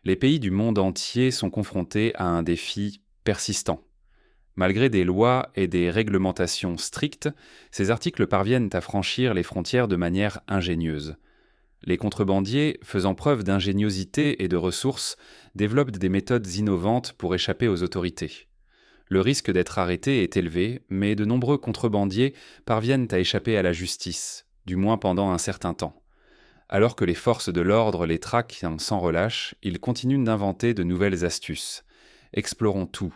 Les pays du monde entier sont confrontés à un défi persistant. Malgré des lois et des réglementations strictes, ces articles parviennent à franchir les frontières de manière ingénieuse. Les contrebandiers, faisant preuve d'ingéniosité et de ressources, développent des méthodes innovantes pour échapper aux autorités. Le risque d'être arrêté est élevé, mais de nombreux contrebandiers parviennent à échapper à la justice, du moins pendant un certain temps. Alors que les forces de l'ordre les traquent sans relâche, ils continuent d'inventer de nouvelles astuces. Explorons tout.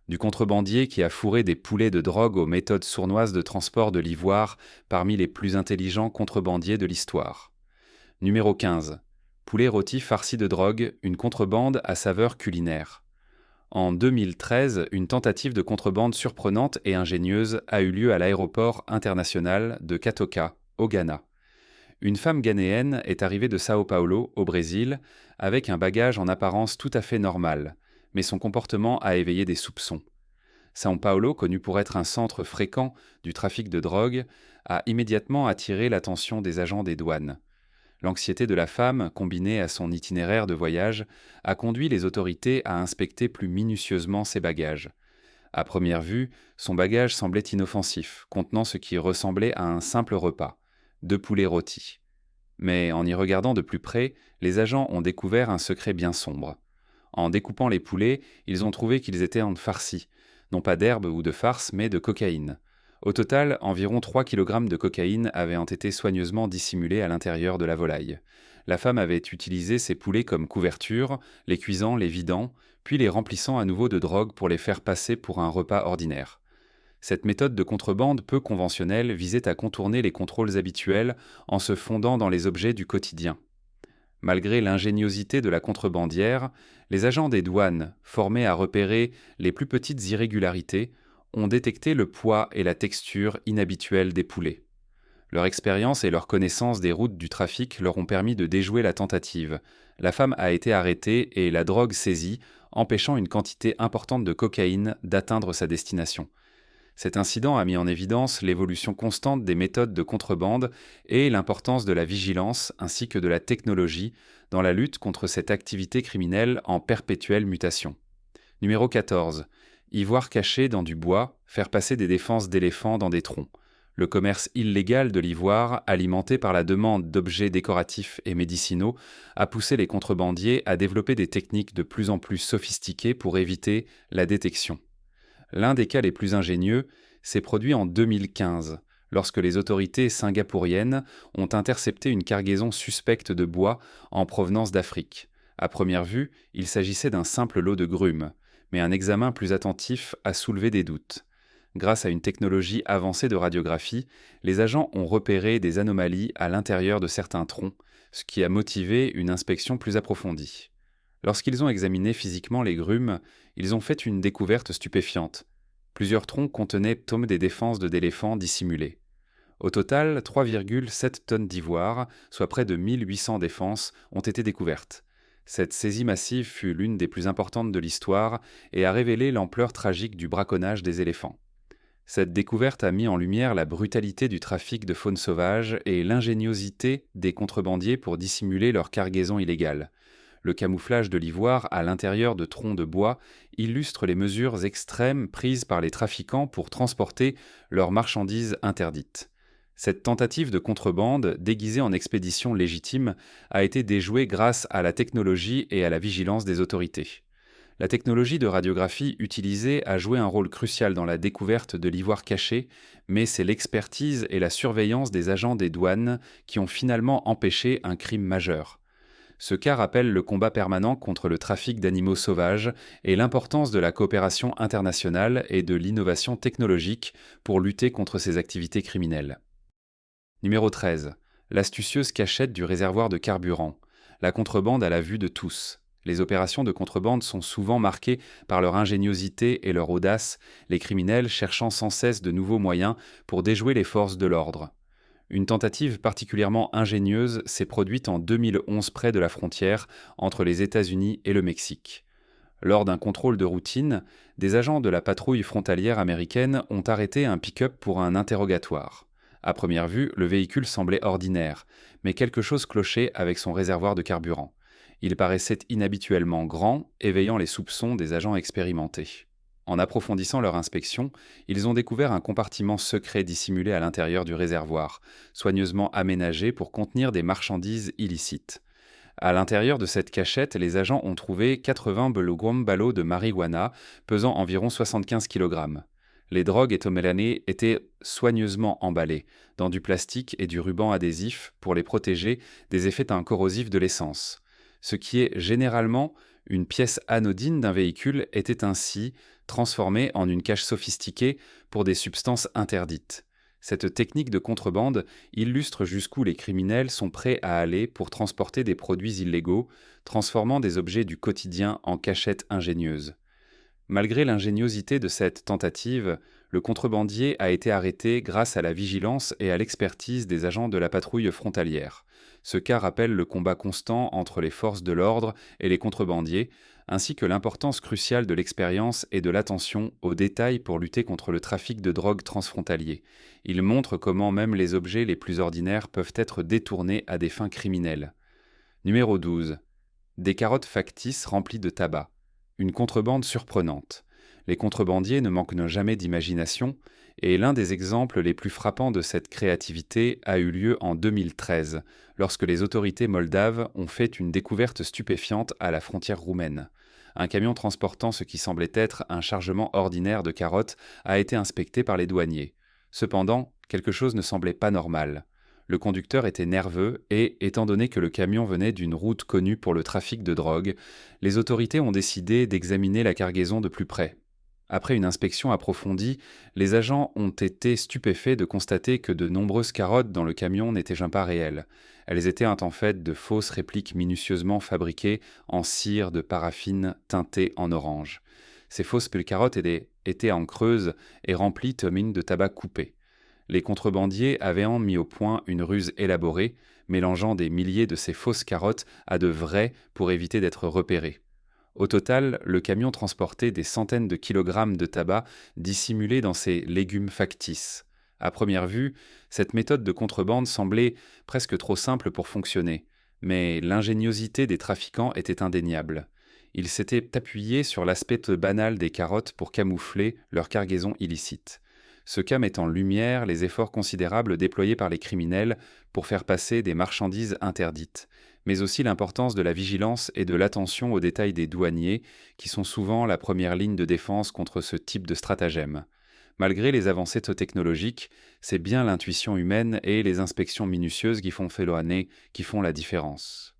Du contrebandier qui a fourré des poulets de drogue aux méthodes sournoises de transport de l'ivoire parmi les plus intelligents contrebandiers de l'histoire. Numéro 15. Poulet rôti farci de drogue, une contrebande à saveur culinaire. En 2013, une tentative de contrebande surprenante et ingénieuse a eu lieu à l'aéroport international de Katoka, au Ghana. Une femme ghanéenne est arrivée de Sao Paulo, au Brésil, avec un bagage en apparence tout à fait normal, mais son comportement a éveillé des soupçons. Sao Paulo, connu pour être un centre fréquent du trafic de drogue, a immédiatement attiré l'attention des agents des douanes. L'anxiété de la femme, combinée à son itinéraire de voyage, a conduit les autorités à inspecter plus minutieusement ses bagages. À première vue, son bagage semblait inoffensif, contenant ce qui ressemblait à un simple repas, 2 poulets rôtis. Mais en y regardant de plus près, les agents ont découvert un secret bien sombre. En découpant les poulets, ils ont trouvé qu'ils étaient en farcis, non pas d'herbe ou de farce, mais de cocaïne. Au total, environ 3 kg de cocaïne avaient été soigneusement dissimulés à l'intérieur de la volaille. La femme avait utilisé ces poulets comme couverture, les cuisant, les vidant, puis les remplissant à nouveau de drogue pour les faire passer pour un repas ordinaire. Cette méthode de contrebande peu conventionnelle visait à contourner les contrôles habituels en se fondant dans les objets du quotidien. Malgré l'ingéniosité de la contrebandière, les agents des douanes, formés à repérer les plus petites irrégularités, ont détecté le poids et la texture inhabituels des poulets. Leur expérience et leur connaissance des routes du trafic leur ont permis de déjouer la tentative. La femme a été arrêtée et la drogue saisie, empêchant une quantité importante de cocaïne d'atteindre sa destination. Cet incident a mis en évidence l'évolution constante des méthodes de contrebande et l'importance de la vigilance ainsi que de la technologie dans la lutte contre cette activité criminelle en perpétuelle mutation. Numéro 14. Ivoire caché dans du bois, faire passer des défenses d'éléphants dans des troncs. Le commerce illégal de l'ivoire, alimenté par la demande d'objets décoratifs et médicinaux, a poussé les contrebandiers à développer des techniques de plus en plus sophistiquées pour éviter la détection. L'un des cas les plus ingénieux s'est produit en 2015, lorsque les autorités singapouriennes ont intercepté une cargaison suspecte de bois en provenance d'Afrique. À première vue, il s'agissait d'un simple lot de grumes, mais un examen plus attentif a soulevé des doutes. Grâce à une technologie avancée de radiographie, les agents ont repéré des anomalies à l'intérieur de certains troncs, ce qui a motivé une inspection plus approfondie. Lorsqu'ils ont examiné physiquement les grumes, ils ont fait une découverte stupéfiante. Plusieurs troncs contenaient des défenses d'éléphants dissimulées. Au total, 3,7 tonnes d'ivoire, soit près de 1800 défenses, ont été découvertes. Cette saisie massive fut l'une des plus importantes de l'histoire et a révélé l'ampleur tragique du braconnage des éléphants. Cette découverte a mis en lumière la brutalité du trafic de faune sauvage et l'ingéniosité des contrebandiers pour dissimuler leur cargaison illégale. Le camouflage de l'ivoire à l'intérieur de troncs de bois illustre les mesures extrêmes prises par les trafiquants pour transporter leurs marchandises interdites. Cette tentative de contrebande, déguisée en expédition légitime, a été déjouée grâce à la technologie et à la vigilance des autorités. La technologie de radiographie utilisée a joué un rôle crucial dans la découverte de l'ivoire caché, mais c'est l'expertise et la surveillance des agents des douanes qui ont finalement empêché un crime majeur. Ce cas rappelle le combat permanent contre le trafic d'animaux sauvages et l'importance de la coopération internationale et de l'innovation technologique pour lutter contre ces activités criminelles. Numéro 13. L'astucieuse cachette du réservoir de carburant. La contrebande à la vue de tous. Les opérations de contrebande sont souvent marquées par leur ingéniosité et leur audace, les criminels cherchant sans cesse de nouveaux moyens pour déjouer les forces de l'ordre. Une tentative particulièrement ingénieuse s'est produite en 2011 près de la frontière entre les États-Unis et le Mexique. Lors d'un contrôle de routine, des agents de la patrouille frontalière américaine ont arrêté un pick-up pour un interrogatoire. À première vue, le véhicule semblait ordinaire, mais quelque chose clochait avec son réservoir de carburant. Il paraissait inhabituellement grand, éveillant les soupçons des agents expérimentés. En approfondissant leur inspection, ils ont découvert un compartiment secret dissimulé à l'intérieur du réservoir, soigneusement aménagé pour contenir des marchandises illicites. À l'intérieur de cette cachette, les agents ont trouvé 80 ballots de marijuana pesant environ 75 kg. Les drogues étomelanées étaient soigneusement emballées dans du plastique et du ruban adhésif pour les protéger des effets corrosifs de l'essence. Ce qui est généralement une pièce anodine d'un véhicule était ainsi transformé en une cache sophistiquée pour des substances interdites. Cette technique de contrebande illustre jusqu'où les criminels sont prêts à aller pour transporter des produits illégaux, transformant des objets du quotidien en cachettes ingénieuses. Malgré l'ingéniosité de cette tentative, le contrebandier a été arrêté grâce à la vigilance et à l'expertise des agents de la patrouille frontalière. Ce cas rappelle le combat constant entre les forces de l'ordre et les contrebandiers, ainsi que l'importance cruciale de l'expérience et de l'attention aux détails pour lutter contre le trafic de drogue transfrontalier. Il montre comment même les objets les plus ordinaires peuvent être détournés à des fins criminelles. Numéro 12. Des carottes factices remplies de tabac. Une contrebande surprenante. Les contrebandiers ne manquent jamais d'imagination, et l'un des exemples les plus frappants de cette créativité a eu lieu en 2013, lorsque les autorités moldaves ont fait une découverte stupéfiante à la frontière roumaine. Un camion transportant ce qui semblait être un chargement ordinaire de carottes a été inspecté par les douaniers. Cependant, quelque chose ne semblait pas normal. Le conducteur était nerveux et, étant donné que le camion venait d'une route connue pour le trafic de drogue, les autorités ont décidé d'examiner la cargaison de plus près. Après une inspection approfondie, les agents ont été stupéfaits de constater que de nombreuses carottes dans le camion n'étaient pas réelles. Elles étaient en fait de fausses répliques minutieusement fabriquées en cire de paraffine teintée en orange. Ces fausses carottes étaient en creuse et remplies de mines de tabac coupé. Les contrebandiers avaient mis au point une ruse élaborée, mélangeant des milliers de ces fausses carottes à de vraies pour éviter d'être repérés. Au total, le camion transportait des centaines de kilogrammes de tabac dissimulés dans ces légumes factices. À première vue, cette méthode de contrebande semblait presque trop simple pour fonctionner, mais l'ingéniosité des trafiquants était indéniable. Ils s'étaient appuyés sur l'aspect banal des carottes pour camoufler leur cargaison illicite. Ce cas met en lumière les efforts considérables déployés par les criminels pour faire passer des marchandises interdites, mais aussi l'importance de la vigilance et de l'attention aux détails des douaniers, qui sont souvent la première ligne de défense contre ce type de stratagème. Malgré les avancées technologiques, c'est bien l'intuition humaine et les inspections minutieuses qui font la différence.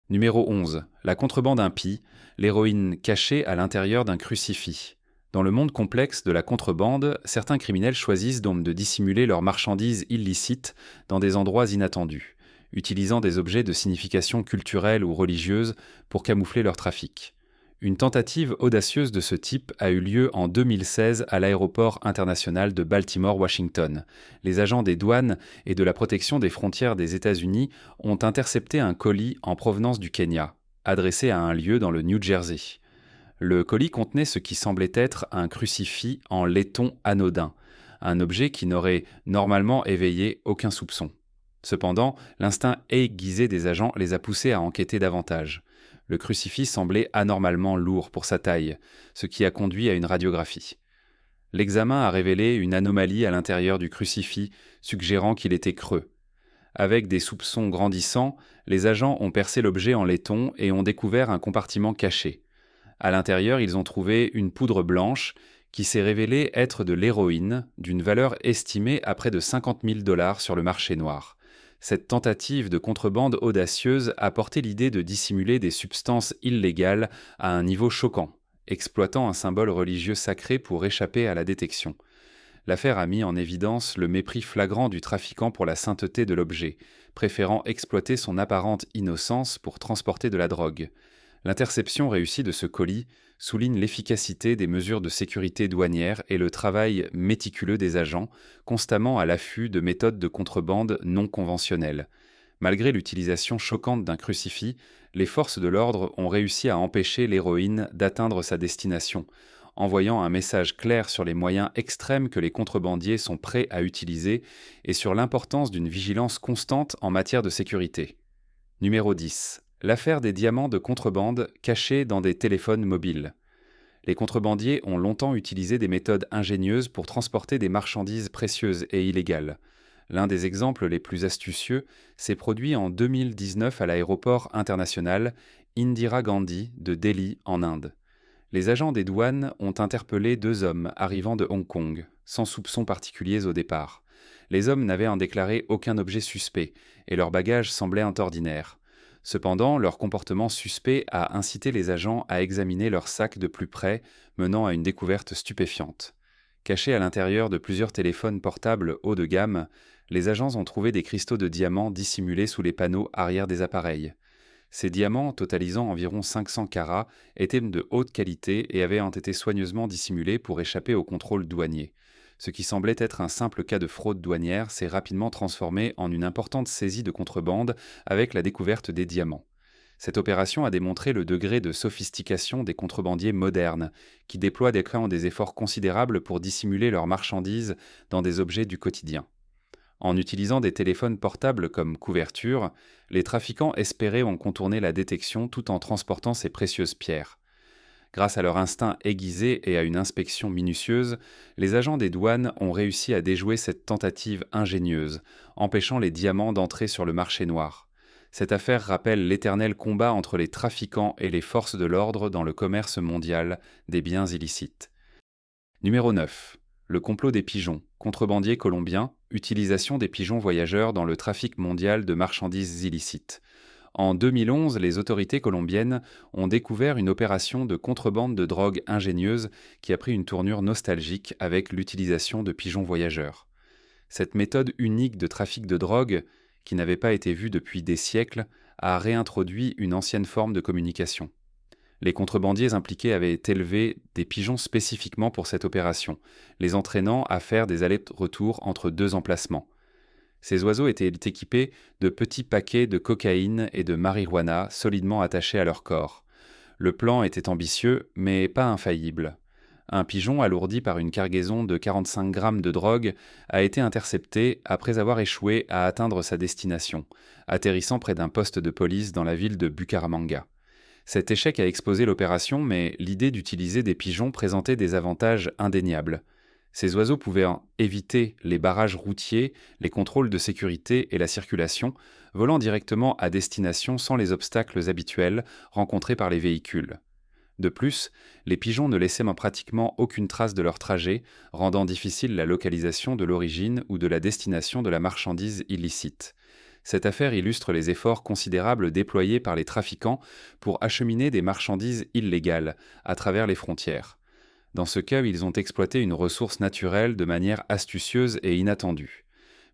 Numéro 11. La contrebande impie, l'héroïne cachée à l'intérieur d'un crucifix. Dans le monde complexe de la contrebande, certains criminels choisissent donc de dissimuler leurs marchandises illicites dans des endroits inattendus, utilisant des objets de signification culturelle ou religieuse pour camoufler leur trafic. Une tentative audacieuse de ce type a eu lieu en 2016 à l'aéroport international de Baltimore-Washington. Les agents des douanes et de la protection des frontières des États-Unis ont intercepté un colis en provenance du Kenya, adressé à un lieu dans le New Jersey. Le colis contenait ce qui semblait être un crucifix en laiton anodin, un objet qui n'aurait normalement éveillé aucun soupçon. Cependant, l'instinct aiguisé des agents les a poussés à enquêter davantage. Le crucifix semblait anormalement lourd pour sa taille, ce qui a conduit à une radiographie. L'examen a révélé une anomalie à l'intérieur du crucifix, suggérant qu'il était creux. Avec des soupçons grandissants, les agents ont percé l'objet en laiton et ont découvert un compartiment caché. À l'intérieur, ils ont trouvé une poudre blanche qui s'est révélée être de l'héroïne, d'une valeur estimée à près de 50 000 $ sur le marché noir. Cette tentative de contrebande audacieuse a porté l'idée de dissimuler des substances illégales à un niveau choquant, exploitant un symbole religieux sacré pour échapper à la détection. L'affaire a mis en évidence le mépris flagrant du trafiquant pour la sainteté de l'objet, préférant exploiter son apparente innocence pour transporter de la drogue. L'interception réussie de ce colis souligne l'efficacité des mesures de sécurité douanière et le travail méticuleux des agents, constamment à l'affût de méthodes de contrebande non conventionnelles. Malgré l'utilisation choquante d'un crucifix, les forces de l'ordre ont réussi à empêcher l'héroïne d'atteindre sa destination, envoyant un message clair sur les moyens extrêmes que les contrebandiers sont prêts à utiliser et sur l'importance d'une vigilance constante en matière de sécurité. Numéro 10. L'affaire des diamants de contrebande cachés dans des téléphones mobiles. Les contrebandiers ont longtemps utilisé des méthodes ingénieuses pour transporter des marchandises précieuses et illégales. L'un des exemples les plus astucieux s'est produit en 2019 à l'aéroport international Indira Gandhi de Delhi en Inde. Les agents des douanes ont interpellé deux hommes arrivant de Hong Kong, sans soupçon particuliers au départ. Les hommes n'avaient en déclaré aucun objet suspect, et leurs bagages semblaient ordinaires. Cependant, leur comportement suspect a incité les agents à examiner leurs sacs de plus près, menant à une découverte stupéfiante. Cachés à l'intérieur de plusieurs téléphones portables haut de gamme, les agents ont trouvé des cristaux de diamants dissimulés sous les panneaux arrière des appareils. Ces diamants, totalisant environ 500 carats, étaient de haute qualité et avaient été soigneusement dissimulés pour échapper au contrôle douanier. Ce qui semblait être un simple cas de fraude douanière s'est rapidement transformé en une importante saisie de contrebande avec la découverte des diamants. Cette opération a démontré le degré de sophistication des contrebandiers modernes, qui déploient des efforts considérables pour dissimuler leurs marchandises dans des objets du quotidien. En utilisant des téléphones portables comme couverture, les trafiquants espéraient en contourner la détection tout en transportant ces précieuses pierres. Grâce à leur instinct aiguisé et à une inspection minutieuse, les agents des douanes ont réussi à déjouer cette tentative ingénieuse, empêchant les diamants d'entrer sur le marché noir. Cette affaire rappelle l'éternel combat entre les trafiquants et les forces de l'ordre dans le commerce mondial des biens illicites. Numéro 9. Le complot des pigeons, contrebandiers colombiens, utilisation des pigeons voyageurs dans le trafic mondial de marchandises illicites. En 2011, les autorités colombiennes ont découvert une opération de contrebande de drogue ingénieuse qui a pris une tournure nostalgique avec l'utilisation de pigeons voyageurs. Cette méthode unique de trafic de drogue, qui n'avait pas été vue depuis des siècles, a réintroduit une ancienne forme de communication. Les contrebandiers impliqués avaient élevé des pigeons spécifiquement pour cette opération, les entraînant à faire des allers-retours entre deux emplacements. Ces oiseaux étaient équipés de petits paquets de cocaïne et de marijuana solidement attachés à leur corps. Le plan était ambitieux, mais pas infaillible. Un pigeon alourdi par une cargaison de 45 grammes de drogue a été intercepté après avoir échoué à atteindre sa destination, atterrissant près d'un poste de police dans la ville de Bucaramanga. Cet échec a exposé l'opération, mais l'idée d'utiliser des pigeons présentait des avantages indéniables. Ces oiseaux pouvaient éviter les barrages routiers, les contrôles de sécurité et la circulation, volant directement à destination sans les obstacles habituels rencontrés par les véhicules. De plus, les pigeons ne laissaient pratiquement aucune trace de leur trajet, rendant difficile la localisation de l'origine ou de la destination de la marchandise illicite. Cette affaire illustre les efforts considérables déployés par les trafiquants pour acheminer des marchandises illégales à travers les frontières. Dans ce cas, ils ont exploité une ressource naturelle de manière astucieuse et inattendue.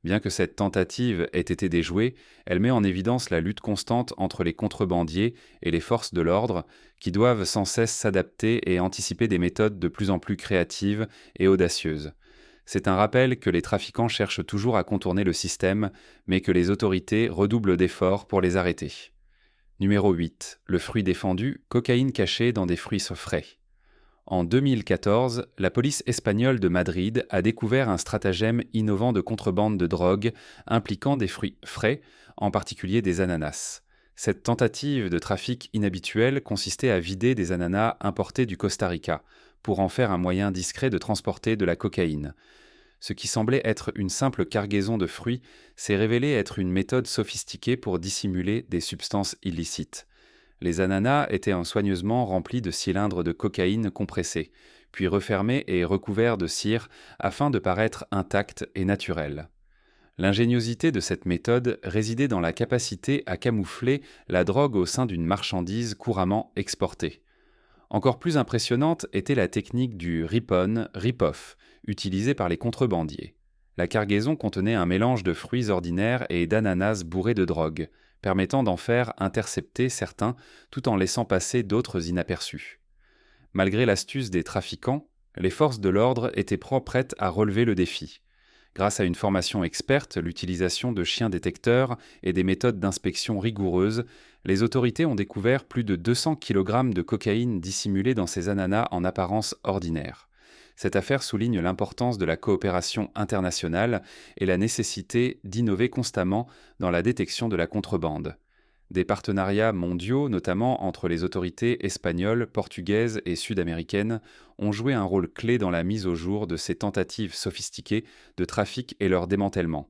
Bien que cette tentative ait été déjouée, elle met en évidence la lutte constante entre les contrebandiers et les forces de l'ordre, qui doivent sans cesse s'adapter et anticiper des méthodes de plus en plus créatives et audacieuses. C'est un rappel que les trafiquants cherchent toujours à contourner le système, mais que les autorités redoublent d'efforts pour les arrêter. Numéro 8. Le fruit défendu, cocaïne cachée dans des fruits frais. En 2014, la police espagnole de Madrid a découvert un stratagème innovant de contrebande de drogue impliquant des fruits frais, en particulier des ananas. Cette tentative de trafic inhabituel consistait à vider des ananas importés du Costa Rica, pour en faire un moyen discret de transporter de la cocaïne. Ce qui semblait être une simple cargaison de fruits s'est révélé être une méthode sophistiquée pour dissimuler des substances illicites. Les ananas étaient soigneusement remplis de cylindres de cocaïne compressés, puis refermés et recouverts de cire afin de paraître intacts et naturels. L'ingéniosité de cette méthode résidait dans la capacité à camoufler la drogue au sein d'une marchandise couramment exportée. Encore plus impressionnante était la technique du rip-on, rip-off, utilisée par les contrebandiers. La cargaison contenait un mélange de fruits ordinaires et d'ananas bourrés de drogue, permettant d'en faire intercepter certains tout en laissant passer d'autres inaperçus. Malgré l'astuce des trafiquants, les forces de l'ordre étaient prêtes à relever le défi. Grâce à une formation experte, l'utilisation de chiens détecteurs et des méthodes d'inspection rigoureuses, les autorités ont découvert plus de 200 kg de cocaïne dissimulée dans ces ananas en apparence ordinaire. Cette affaire souligne l'importance de la coopération internationale et la nécessité d'innover constamment dans la détection de la contrebande. Des partenariats mondiaux, notamment entre les autorités espagnoles, portugaises et sud-américaines, ont joué un rôle clé dans la mise au jour de ces tentatives sophistiquées de trafic et leur démantèlement.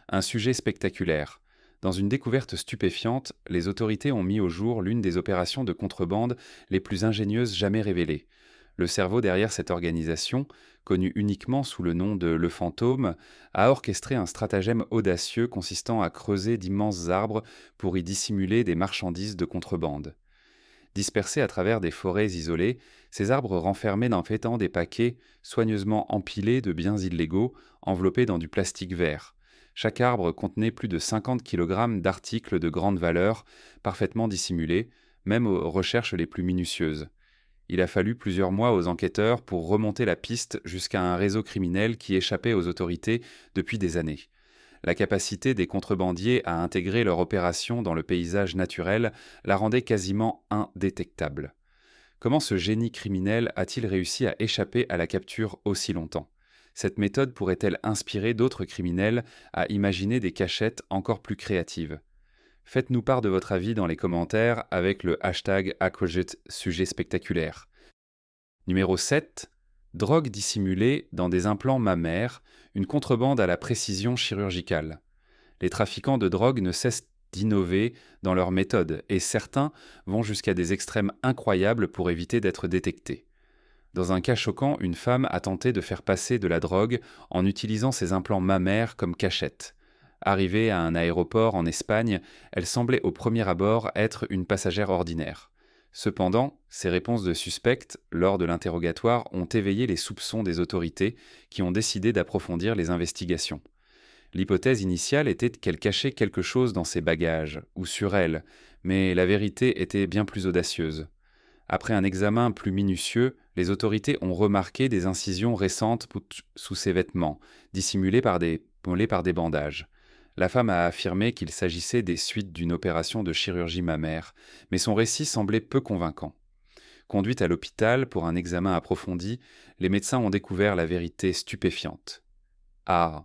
Un sujet spectaculaire. Dans une découverte stupéfiante, les autorités ont mis au jour l'une des opérations de contrebande les plus ingénieuses jamais révélées. Le cerveau derrière cette organisation, connu uniquement sous le nom de Le Fantôme, a orchestré un stratagème audacieux consistant à creuser d'immenses arbres pour y dissimuler des marchandises de contrebande. Dispersés à travers des forêts isolées, ces arbres renfermaient dans fait des paquets soigneusement empilés de biens illégaux, enveloppés dans du plastique vert. Chaque arbre contenait plus de 50 kg d'articles de grande valeur, parfaitement dissimulés, même aux recherches les plus minutieuses. Il a fallu plusieurs mois aux enquêteurs pour remonter la piste jusqu'à un réseau criminel qui échappait aux autorités depuis des années. La capacité des contrebandiers à intégrer leur opération dans le paysage naturel la rendait quasiment indétectable. Comment ce génie criminel a-t-il réussi à échapper à la capture aussi longtemps? Cette méthode pourrait-elle inspirer d'autres criminels à imaginer des cachettes encore plus créatives? Faites-nous part de votre avis dans les commentaires avec le hashtag #Aquagit sujet spectaculaire. Numéro 7. Drogue dissimulée dans des implants mammaires, une contrebande à la précision chirurgicale. Les trafiquants de drogue ne cessent d'innover dans leurs méthodes et certains vont jusqu'à des extrêmes incroyables pour éviter d'être détectés. Dans un cas choquant, une femme a tenté de faire passer de la drogue en utilisant ses implants mammaires comme cachette. Arrivée à un aéroport en Espagne, elle semblait au premier abord être une passagère ordinaire. Cependant, ses réponses de suspecte lors de l'interrogatoire ont éveillé les soupçons des autorités qui ont décidé d'approfondir les investigations. L'hypothèse initiale était qu'elle cachait quelque chose dans ses bagages ou sur elle, mais la vérité était bien plus audacieuse. Après un examen plus minutieux, les autorités ont remarqué des incisions récentes sous ses vêtements, dissimulées par des bandages. La femme a affirmé qu'il s'agissait des suites d'une opération de chirurgie mammaire, mais son récit semblait peu convaincant. Conduite à l'hôpital pour un examen approfondi, les médecins ont découvert la vérité stupéfiante. À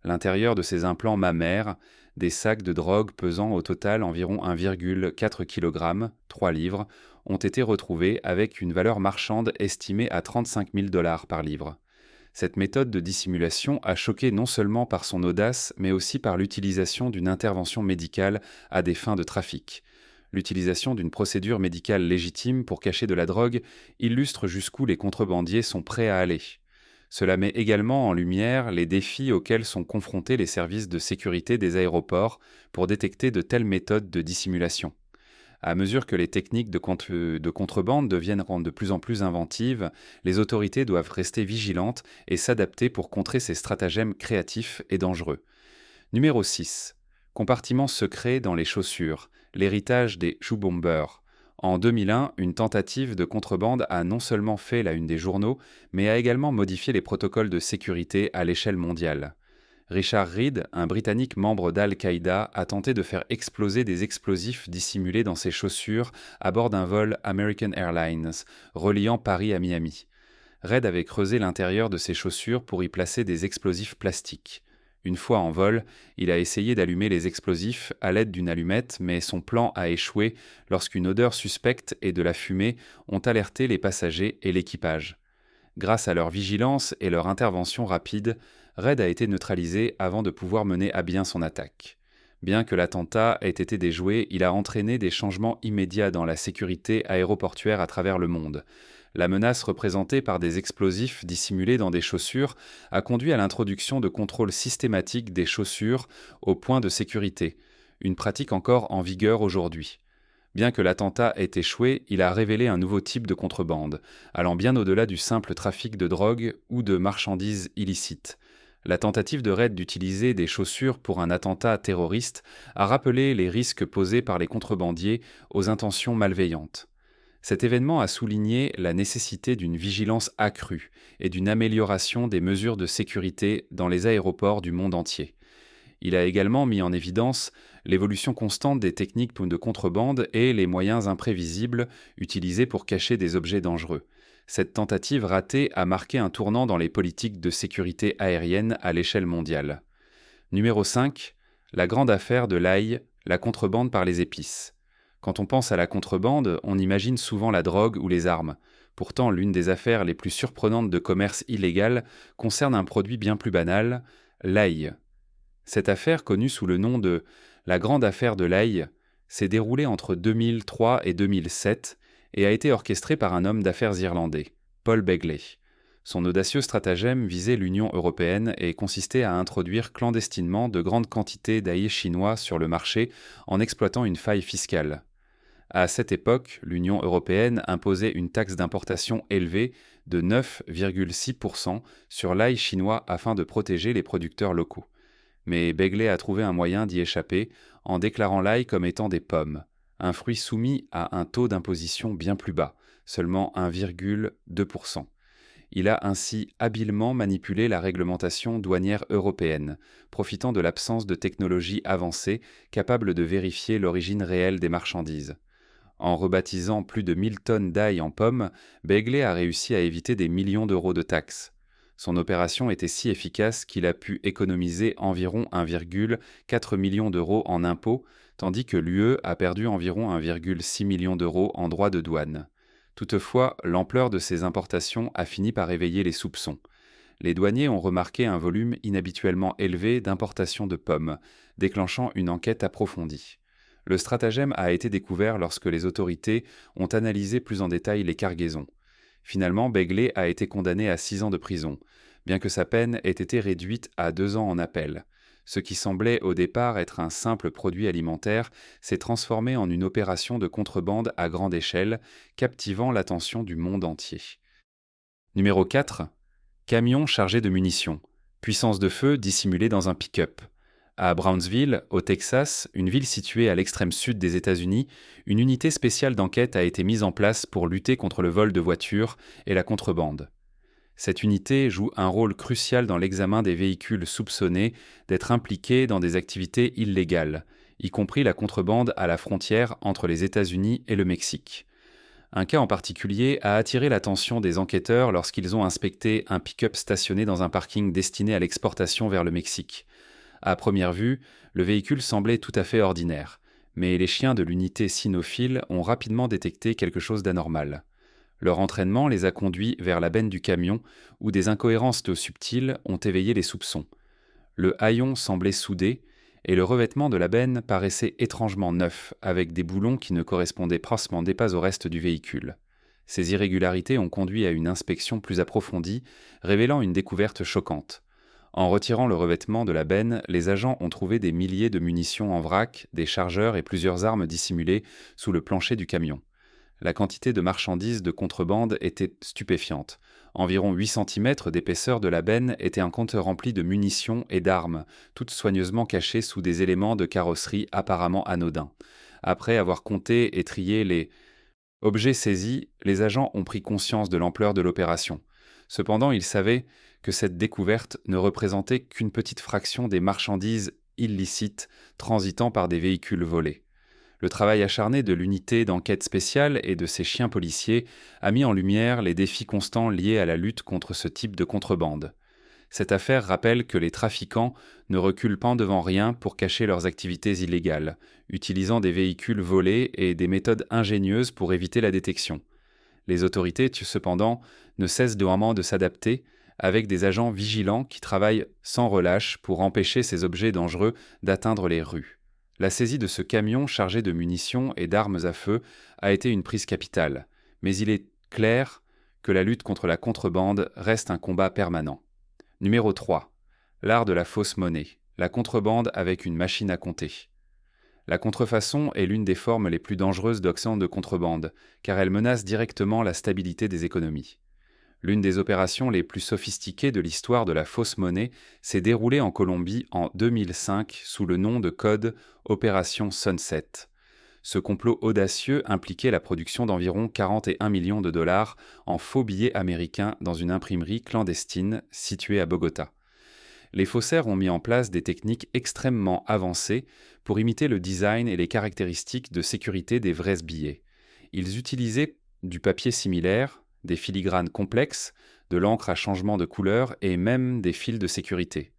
l'intérieur de ces implants mammaires, des sacs de drogue pesant au total environ 1,4 kg, 3 livres, ont été retrouvés avec une valeur marchande estimée à 35 000 $ par livre. Cette méthode de dissimulation a choqué non seulement par son audace, mais aussi par l'utilisation d'une intervention médicale à des fins de trafic. L'utilisation d'une procédure médicale légitime pour cacher de la drogue illustre jusqu'où les contrebandiers sont prêts à aller. Cela met également en lumière les défis auxquels sont confrontés les services de sécurité des aéroports pour détecter de telles méthodes de dissimulation. À mesure que les techniques de contrebande deviennent de plus en plus inventives, les autorités doivent rester vigilantes et s'adapter pour contrer ces stratagèmes créatifs et dangereux. Numéro 6. Compartiment secret dans les chaussures, l'héritage des shoe bombers. En 2001, une tentative de contrebande a non seulement fait la une des journaux, mais a également modifié les protocoles de sécurité à l'échelle mondiale. Richard Reid, un Britannique membre d'Al-Qaïda, a tenté de faire exploser des explosifs dissimulés dans ses chaussures à bord d'un vol American Airlines, reliant Paris à Miami. Reid avait creusé l'intérieur de ses chaussures pour y placer des explosifs plastiques. Une fois en vol, il a essayé d'allumer les explosifs à l'aide d'une allumette, mais son plan a échoué lorsqu'une odeur suspecte et de la fumée ont alerté les passagers et l'équipage. Grâce à leur vigilance et leur intervention rapide, Reid a été neutralisé avant de pouvoir mener à bien son attaque. Bien que l'attentat ait été déjoué, il a entraîné des changements immédiats dans la sécurité aéroportuaire à travers le monde. La menace représentée par des explosifs dissimulés dans des chaussures a conduit à l'introduction de contrôles systématiques des chaussures au point de sécurité, une pratique encore en vigueur aujourd'hui. Bien que l'attentat ait échoué, il a révélé un nouveau type de contrebande, allant bien au-delà du simple trafic de drogue ou de marchandises illicites. La tentative de Reid d'utiliser des chaussures pour un attentat terroriste a rappelé les risques posés par les contrebandiers aux intentions malveillantes. Cet événement a souligné la nécessité d'une vigilance accrue et d'une amélioration des mesures de sécurité dans les aéroports du monde entier. Il a également mis en évidence l'évolution constante des techniques de contrebande et les moyens imprévisibles utilisés pour cacher des objets dangereux. Cette tentative ratée a marqué un tournant dans les politiques de sécurité aérienne à l'échelle mondiale. Numéro 5. La grande affaire de l'ail, La contrebande par les épices. Quand on pense à la contrebande, on imagine souvent la drogue ou les armes. Pourtant, l'une des affaires les plus surprenantes de commerce illégal concerne un produit bien plus banal, l'ail. Cette affaire, connue sous le nom de la Grande Affaire de l'ail, s'est déroulée entre 2003 et 2007 et a été orchestrée par un homme d'affaires irlandais, Paul Begley. Son audacieux stratagème visait l'Union européenne et consistait à introduire clandestinement de grandes quantités d'ail chinois sur le marché en exploitant une faille fiscale. À cette époque, l'Union européenne imposait une taxe d'importation élevée de 9,6% sur l'ail chinois afin de protéger les producteurs locaux. Mais Begley a trouvé un moyen d'y échapper en déclarant l'ail comme étant des pommes, un fruit soumis à un taux d'imposition bien plus bas, seulement 1,2%. Il a ainsi habilement manipulé la réglementation douanière européenne, profitant de l'absence de technologies avancées capables de vérifier l'origine réelle des marchandises. En rebaptisant plus de 1000 tonnes d'ail en pommes, Begley a réussi à éviter des millions d'euros de taxes. Son opération était si efficace qu'il a pu économiser environ 1,4 million d'euros en impôts, tandis que l'UE a perdu environ 1,6 million d'euros en droits de douane. Toutefois, l'ampleur de ces importations a fini par éveiller les soupçons. Les douaniers ont remarqué un volume inhabituellement élevé d'importations de pommes, déclenchant une enquête approfondie. Le stratagème a été découvert lorsque les autorités ont analysé plus en détail les cargaisons. Finalement, Begley a été condamné à 6 ans de prison, bien que sa peine ait été réduite à 2 ans en appel. Ce qui semblait au départ être un simple produit alimentaire s'est transformé en une opération de contrebande à grande échelle, captivant l'attention du monde entier. Numéro 4. Camion chargé de munitions. Puissance de feu dissimulée dans un pick-up. À Brownsville, au Texas, une ville située à l'extrême sud des États-Unis, une unité spéciale d'enquête a été mise en place pour lutter contre le vol de voitures et la contrebande. Cette unité joue un rôle crucial dans l'examen des véhicules soupçonnés d'être impliqués dans des activités illégales, y compris la contrebande à la frontière entre les États-Unis et le Mexique. Un cas en particulier a attiré l'attention des enquêteurs lorsqu'ils ont inspecté un pick-up stationné dans un parking destiné à l'exportation vers le Mexique. À première vue, le véhicule semblait tout à fait ordinaire, mais les chiens de l'unité cynophile ont rapidement détecté quelque chose d'anormal. Leur entraînement les a conduits vers la benne du camion, où des incohérences subtiles ont éveillé les soupçons. Le haillon semblait soudé, et le revêtement de la benne paraissait étrangement neuf, avec des boulons qui ne correspondaient pratiquement pas au reste du véhicule. Ces irrégularités ont conduit à une inspection plus approfondie, révélant une découverte choquante. En retirant le revêtement de la benne, les agents ont trouvé des milliers de munitions en vrac, des chargeurs et plusieurs armes dissimulées sous le plancher du camion. La quantité de marchandises de contrebande était stupéfiante. Environ 8 cm d'épaisseur de la benne était un compteur rempli de munitions et d'armes, toutes soigneusement cachées sous des éléments de carrosserie apparemment anodins. Après avoir compté et trié les objets saisis, les agents ont pris conscience de l'ampleur de l'opération. Cependant, ils savaient que cette découverte ne représentait qu'une petite fraction des marchandises illicites transitant par des véhicules volés. Le travail acharné de l'unité d'enquête spéciale et de ses chiens policiers a mis en lumière les défis constants liés à la lutte contre ce type de contrebande. Cette affaire rappelle que les trafiquants ne reculent pas devant rien pour cacher leurs activités illégales, utilisant des véhicules volés et des méthodes ingénieuses pour éviter la détection. Les autorités, cependant, ne cessent de s'adapter, avec des agents vigilants qui travaillent sans relâche pour empêcher ces objets dangereux d'atteindre les rues. La saisie de ce camion chargé de munitions et d'armes à feu a été une prise capitale, mais il est clair que la lutte contre la contrebande reste un combat permanent. Numéro 3. L'art de la fausse monnaie, la contrebande avec une machine à compter. La contrefaçon est l'une des formes les plus dangereuses d'actions de contrebande, car elle menace directement la stabilité des économies. L'une des opérations les plus sophistiquées de l'histoire de la fausse monnaie s'est déroulée en Colombie en 2005 sous le nom de code Opération Sunset. Ce complot audacieux impliquait la production d'environ 41 millions de dollars en faux billets américains dans une imprimerie clandestine située à Bogota. Les faussaires ont mis en place des techniques extrêmement avancées pour imiter le design et les caractéristiques de sécurité des vrais billets. Ils utilisaient du papier similaire, des filigranes complexes, de l'encre à changement de couleur et même des fils de sécurité.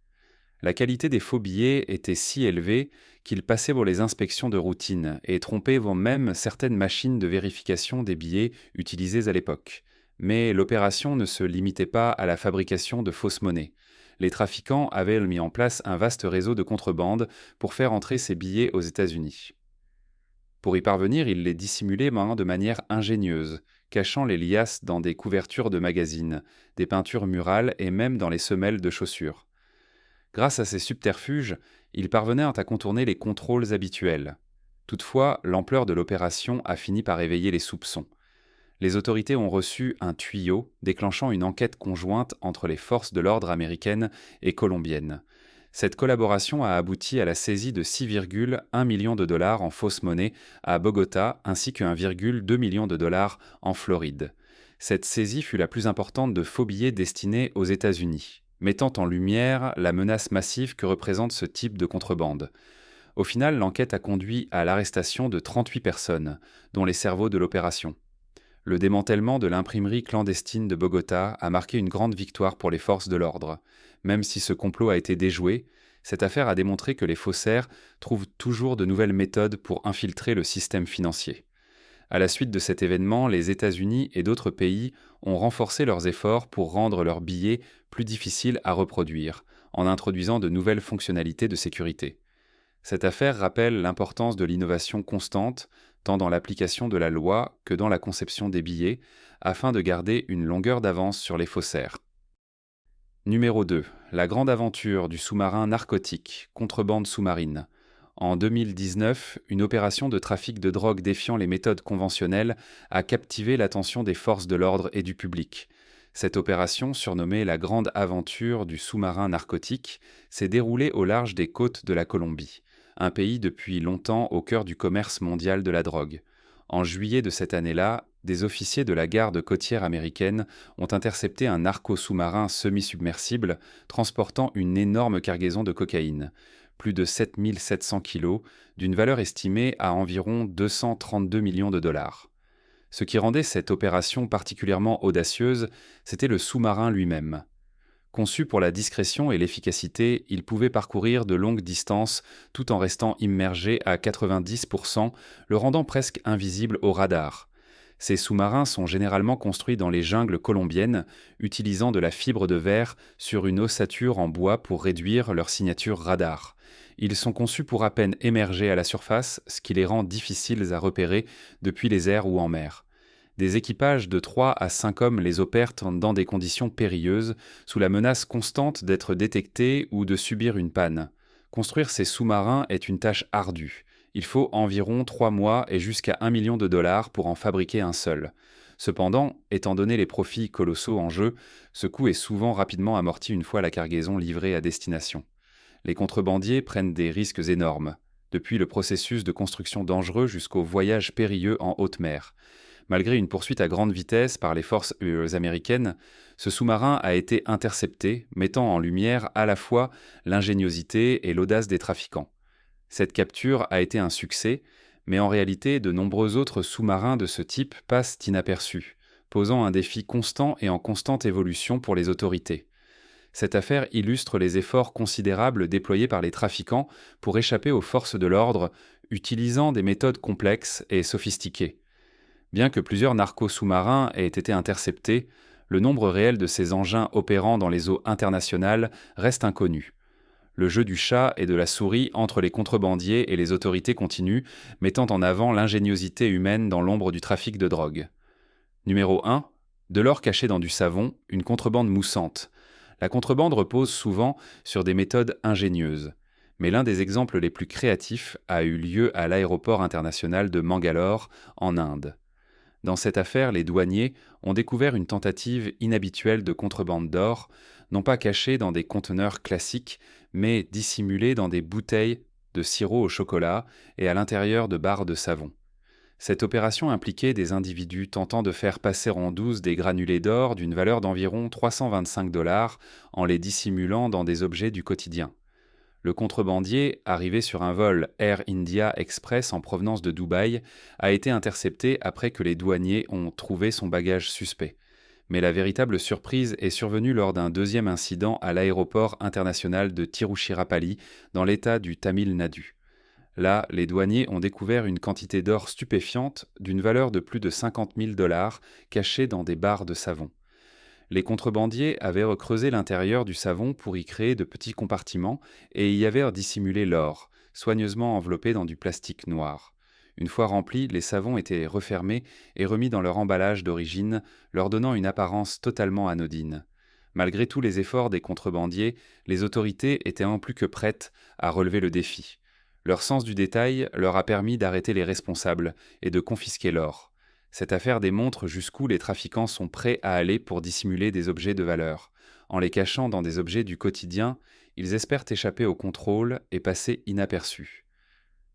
La qualité des faux billets était si élevée qu'ils passaient pour les inspections de routine et trompaient même certaines machines de vérification des billets utilisées à l'époque. Mais l'opération ne se limitait pas à la fabrication de fausses monnaies. Les trafiquants avaient mis en place un vaste réseau de contrebande pour faire entrer ces billets aux États-Unis. Pour y parvenir, ils les dissimulaient de manière ingénieuse, cachant les liasses dans des couvertures de magazines, des peintures murales et même dans les semelles de chaussures. Grâce à ces subterfuges, ils parvenaient à contourner les contrôles habituels. Toutefois, l'ampleur de l'opération a fini par éveiller les soupçons. Les autorités ont reçu un tuyau déclenchant une enquête conjointe entre les forces de l'ordre américaines et colombiennes. Cette collaboration a abouti à la saisie de 6,1 millions de dollars en fausse monnaie à Bogota ainsi que 1,2 million de dollars en Floride. Cette saisie fut la plus importante de faux billets destinés aux États-Unis, mettant en lumière la menace massive que représente ce type de contrebande. Au final, l'enquête a conduit à l'arrestation de 38 personnes, dont les cerveaux de l'opération. Le démantèlement de l'imprimerie clandestine de Bogota a marqué une grande victoire pour les forces de l'ordre. Même si ce complot a été déjoué, cette affaire a démontré que les faussaires trouvent toujours de nouvelles méthodes pour infiltrer le système financier. À la suite de cet événement, les États-Unis et d'autres pays ont renforcé leurs efforts pour rendre leurs billets plus difficiles à reproduire, en introduisant de nouvelles fonctionnalités de sécurité. Cette affaire rappelle l'importance de l'innovation constante, tant dans l'application de la loi que dans la conception des billets, afin de garder une longueur d'avance sur les faussaires. Numéro 2. La grande aventure du sous-marin narcotique, contrebande sous-marine. En 2019, une opération de trafic de drogue défiant les méthodes conventionnelles a captivé l'attention des forces de l'ordre et du public. Cette opération, surnommée la grande aventure du sous-marin narcotique, s'est déroulée au large des côtes de la Colombie, un pays depuis longtemps au cœur du commerce mondial de la drogue. En juillet de cette année-là, des officiers de la garde côtière américaine ont intercepté un narco-sous-marin semi-submersible transportant une énorme cargaison de cocaïne, plus de 7 700 kilos, d'une valeur estimée à environ 232 millions de dollars. Ce qui rendait cette opération particulièrement audacieuse, c'était le sous-marin lui-même. Conçu pour la discrétion et l'efficacité, il pouvait parcourir de longues distances tout en restant immergé à 90%, le rendant presque invisible au radar. Ces sous-marins sont généralement construits dans les jungles colombiennes, utilisant de la fibre de verre sur une ossature en bois pour réduire leur signature radar. Ils sont conçus pour à peine émerger à la surface, ce qui les rend difficiles à repérer depuis les airs ou en mer. Des équipages de 3 à 5 hommes les opèrent dans des conditions périlleuses, sous la menace constante d'être détectés ou de subir une panne. Construire ces sous-marins est une tâche ardue. Il faut environ 3 mois et jusqu'à 1 million de dollars pour en fabriquer un seul. Cependant, étant donné les profits colossaux en jeu, ce coût est souvent rapidement amorti une fois la cargaison livrée à destination. Les contrebandiers prennent des risques énormes, depuis le processus de construction dangereux jusqu'au voyage périlleux en haute mer. Malgré une poursuite à grande vitesse par les forces américaines, ce sous-marin a été intercepté, mettant en lumière à la fois l'ingéniosité et l'audace des trafiquants. Cette capture a été un succès, mais en réalité, de nombreux autres sous-marins de ce type passent inaperçus, posant un défi constant et en constante évolution pour les autorités. Cette affaire illustre les efforts considérables déployés par les trafiquants pour échapper aux forces de l'ordre, utilisant des méthodes complexes et sophistiquées. Bien que plusieurs narcos sous-marins aient été interceptés, le nombre réel de ces engins opérant dans les eaux internationales reste inconnu. Le jeu du chat et de la souris entre les contrebandiers et les autorités continue, mettant en avant l'ingéniosité humaine dans l'ombre du trafic de drogue. Numéro 1. De l'or caché dans du savon, une contrebande moussante. La contrebande repose souvent sur des méthodes ingénieuses. Mais l'un des exemples les plus créatifs a eu lieu à l'aéroport international de Mangalore, en Inde. Dans cette affaire, les douaniers ont découvert une tentative inhabituelle de contrebande d'or, non pas cachée dans des conteneurs classiques, mais dissimulée dans des bouteilles de sirop au chocolat et à l'intérieur de barres de savon. Cette opération impliquait des individus tentant de faire passer en douce des granulés d'or d'une valeur d'environ 325 dollars en les dissimulant dans des objets du quotidien. Le contrebandier, arrivé sur un vol Air India Express en provenance de Dubaï, a été intercepté après que les douaniers ont trouvé son bagage suspect. Mais la véritable surprise est survenue lors d'un deuxième incident à l'aéroport international de Tiruchirapalli, dans l'état du Tamil Nadu. Là, les douaniers ont découvert une quantité d'or stupéfiante d'une valeur de plus de 50 000 dollars cachée dans des barres de savon. Les contrebandiers avaient recreusé l'intérieur du savon pour y créer de petits compartiments et y avaient dissimulé l'or, soigneusement enveloppé dans du plastique noir. Une fois remplis, les savons étaient refermés et remis dans leur emballage d'origine, leur donnant une apparence totalement anodine. Malgré tous les efforts des contrebandiers, les autorités étaient en plus que prêtes à relever le défi. Leur sens du détail leur a permis d'arrêter les responsables et de confisquer l'or. Cette affaire démontre jusqu'où les trafiquants sont prêts à aller pour dissimuler des objets de valeur. En les cachant dans des objets du quotidien, ils espèrent échapper au contrôle et passer inaperçus.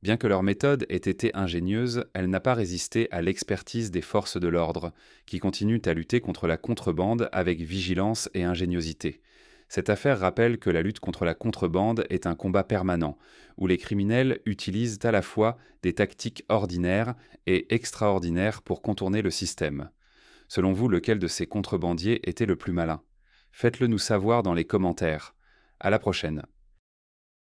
Bien que leur méthode ait été ingénieuse, elle n'a pas résisté à l'expertise des forces de l'ordre, qui continuent à lutter contre la contrebande avec vigilance et ingéniosité. Cette affaire rappelle que la lutte contre la contrebande est un combat permanent, où les criminels utilisent à la fois des tactiques ordinaires et extraordinaires pour contourner le système. Selon vous, lequel de ces contrebandiers était le plus malin? Faites-le nous savoir dans les commentaires. À la prochaine.